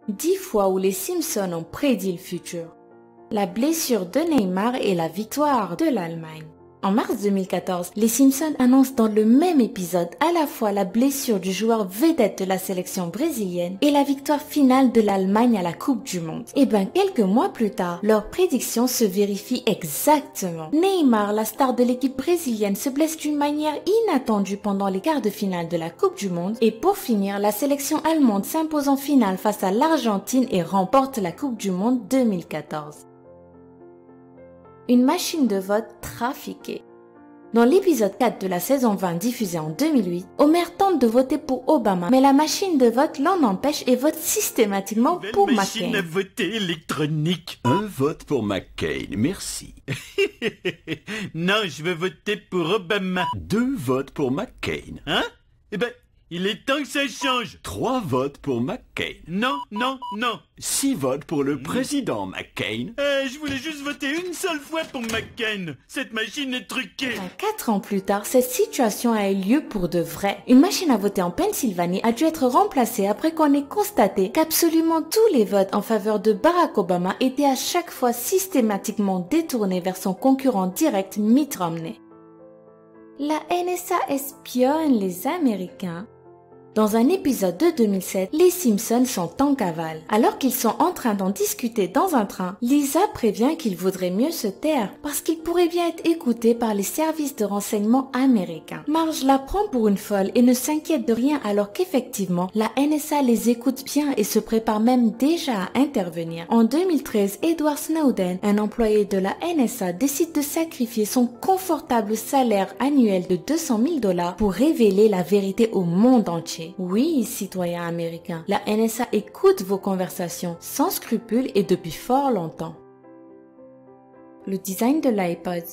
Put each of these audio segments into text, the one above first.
10 fois où les Simpsons ont prédit le futur. La blessure de Neymar et la victoire de l'Allemagne. En mars 2014, les Simpsons annoncent dans le même épisode à la fois la blessure du joueur vedette de la sélection brésilienne et la victoire finale de l'Allemagne à la Coupe du Monde. Et quelques mois plus tard, leurs prédictions se vérifient exactement. Neymar, la star de l'équipe brésilienne, se blesse d'une manière inattendue pendant les quarts de finale de la Coupe du Monde. Et pour finir, la sélection allemande s'impose en finale face à l'Argentine et remporte la Coupe du Monde 2014. Une machine de vote trafiquée. Dans l'épisode 4 de la saison 20 diffusé en 2008, Homer tente de voter pour Obama, mais la machine de vote l'en empêche et vote systématiquement pour McCain. Machine à voter électronique. Un vote pour McCain, merci. Non, je veux voter pour Obama. 2 votes pour McCain. Hein? Eh ben, il est temps que ça change. 3 votes pour McCain. Non, non, non. 6 votes pour le président McCain. Je voulais juste voter une seule fois pour McCain. Cette machine est truquée. 4 ans plus tard, cette situation a eu lieu pour de vrai. Une machine à voter en Pennsylvanie a dû être remplacée après qu'on ait constaté qu'absolument tous les votes en faveur de Barack Obama étaient à chaque fois systématiquement détournés vers son concurrent direct Mitt Romney. La NSA espionne les Américains. Dans un épisode de 2007, les Simpsons sont en cavale. Alors qu'ils sont en train d'en discuter dans un train, Lisa prévient qu'il vaudrait mieux se taire parce qu'il pourrait bien être écouté par les services de renseignement américains. Marge la prend pour une folle et ne s'inquiète de rien alors qu'effectivement, la NSA les écoute bien et se prépare même déjà à intervenir. En 2013, Edward Snowden, un employé de la NSA, décide de sacrifier son confortable salaire annuel de $200 000 pour révéler la vérité au monde entier. Oui, citoyens américains, la NSA écoute vos conversations sans scrupules et depuis fort longtemps. Le design de l'iPod.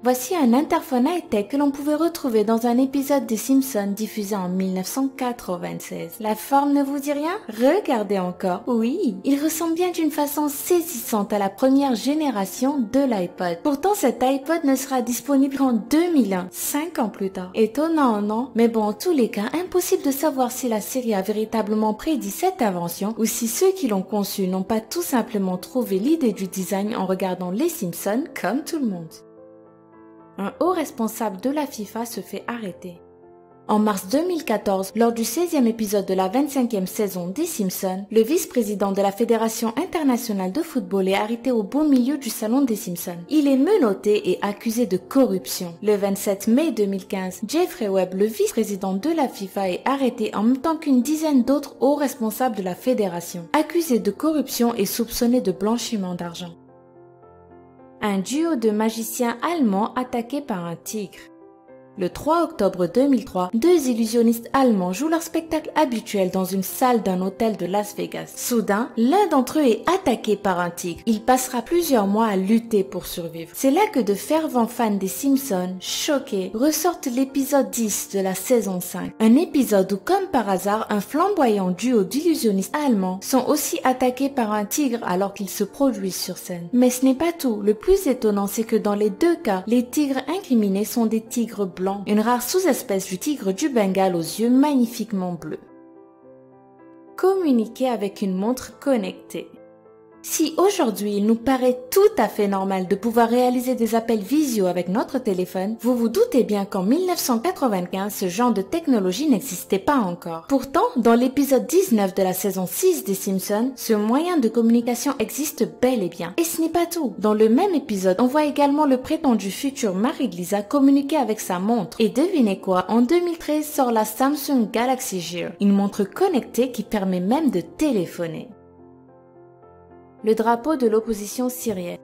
Voici un interphone high-tech que l'on pouvait retrouver dans un épisode des Simpsons diffusé en 1996. La forme ne vous dit rien? Regardez encore. Oui, il ressemble bien d'une façon saisissante à la première génération de l'iPod. Pourtant, cet iPod ne sera disponible qu'en 2001, 5 ans plus tard. Étonnant, non? Mais bon, en tous les cas, impossible de savoir si la série a véritablement prédit cette invention ou si ceux qui l'ont conçue n'ont pas tout simplement trouvé l'idée du design en regardant les Simpsons comme tout le monde. Un haut responsable de la FIFA se fait arrêter. En mars 2014, lors du 16e épisode de la 25e saison des Simpsons, le vice-président de la Fédération internationale de football est arrêté au beau milieu du salon des Simpsons. Il est menotté et accusé de corruption. Le 27 mai 2015, Jeffrey Webb, le vice-président de la FIFA, est arrêté en même temps qu'une dizaine d'autres hauts responsables de la fédération, accusés de corruption et soupçonnés de blanchiment d'argent. Un duo de magiciens allemands attaqué par un tigre. Le 3 octobre 2003, 2 illusionnistes allemands jouent leur spectacle habituel dans une salle d'un hôtel de Las Vegas. Soudain, l'un d'entre eux est attaqué par un tigre. Il passera plusieurs mois à lutter pour survivre. C'est là que de fervents fans des Simpsons, choqués, ressortent l'épisode 10 de la saison 5. Un épisode où, comme par hasard, un flamboyant duo d'illusionnistes allemands sont aussi attaqués par un tigre alors qu'ils se produisent sur scène. Mais ce n'est pas tout. Le plus étonnant, c'est que dans les 2 cas, les tigres incriminés sont des tigres blancs. Une rare sous-espèce du tigre du Bengale aux yeux magnifiquement bleus. Communiquer avec une montre connectée. Si aujourd'hui il nous paraît tout à fait normal de pouvoir réaliser des appels visio avec notre téléphone, vous vous doutez bien qu'en 1995, ce genre de technologie n'existait pas encore. Pourtant, dans l'épisode 19 de la saison 6 des Simpsons, ce moyen de communication existe bel et bien. Et ce n'est pas tout. Dans le même épisode, on voit également le prétendu futur mari de Lisa communiquer avec sa montre. Et devinez quoi, en 2013 sort la Samsung Galaxy Gear, une montre connectée qui permet même de téléphoner. Le drapeau de l'opposition syrienne.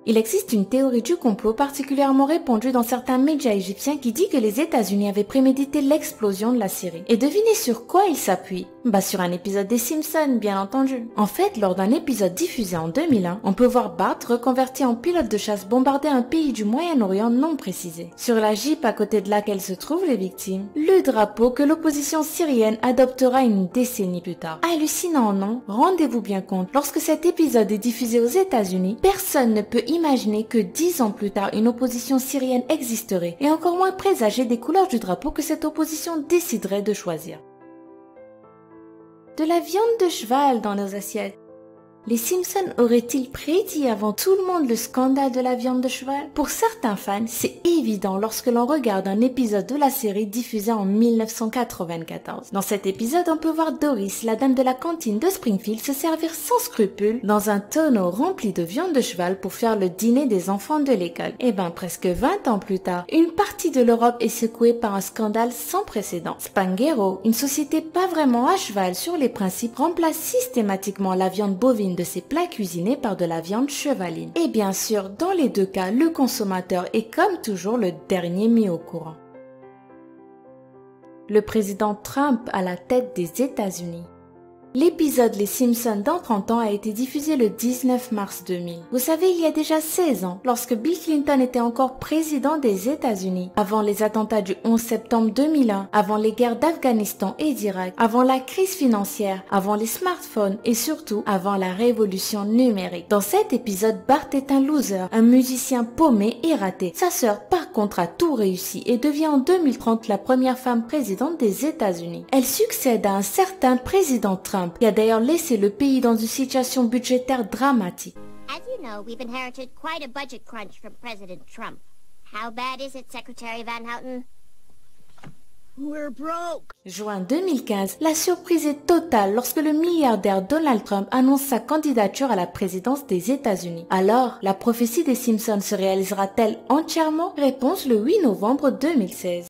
Il existe une théorie du complot particulièrement répandue dans certains médias égyptiens qui dit que les États-Unis avaient prémédité l'explosion de la Syrie. Et devinez sur quoi il s'appuie? Sur un épisode des Simpsons, bien entendu. En fait, lors d'un épisode diffusé en 2001, on peut voir Bart reconverti en pilote de chasse bombarder un pays du Moyen-Orient non précisé. Sur la Jeep à côté de laquelle se trouvent les victimes, le drapeau que l'opposition syrienne adoptera une décennie plus tard. Hallucinant, non? Rendez-vous bien compte, lorsque cet épisode est diffusé aux États-Unis, personne ne peut imaginer que 10 ans plus tard, une opposition syrienne existerait, et encore moins présager des couleurs du drapeau que cette opposition déciderait de choisir. De la viande de cheval dans nos assiettes. Les Simpsons auraient-ils prédit avant tout le monde le scandale de la viande de cheval? Pour certains fans, c'est évident lorsque l'on regarde un épisode de la série diffusé en 1994. Dans cet épisode, on peut voir Doris, la dame de la cantine de Springfield, se servir sans scrupule dans un tonneau rempli de viande de cheval pour faire le dîner des enfants de l'école. Et ben, presque 20 ans plus tard, une partie de l'Europe est secouée par un scandale sans précédent. Spanghero, une société pas vraiment à cheval sur les principes, remplace systématiquement la viande bovine de ses plats cuisinés par de la viande chevaline. Et bien sûr, dans les deux cas, le consommateur est comme toujours le dernier mis au courant. Le président Trump à la tête des États-Unis. L'épisode Les Simpsons dans 30 ans a été diffusé le 19 mars 2000. Vous savez, il y a déjà 16 ans, lorsque Bill Clinton était encore président des États-Unis, avant les attentats du 11 septembre 2001, avant les guerres d'Afghanistan et d'Irak, avant la crise financière, avant les smartphones et surtout avant la révolution numérique. Dans cet épisode, Bart est un loser, un musicien paumé et raté. Sa sœur, par contre, a tout réussi et devient en 2030 la première femme présidente des États-Unis. Elle succède à un certain président Trump, qui a d'ailleurs laissé le pays dans une situation budgétaire dramatique. As you know, we've inherited quite a budget crunch from President Trump. How bad is it, Secretary Van Houten? We're broke. Juin 2015, la surprise est totale lorsque le milliardaire Donald Trump annonce sa candidature à la présidence des États-Unis. Alors, la prophétie des Simpsons se réalisera-t-elle entièrement? Réponse le 8 novembre 2016.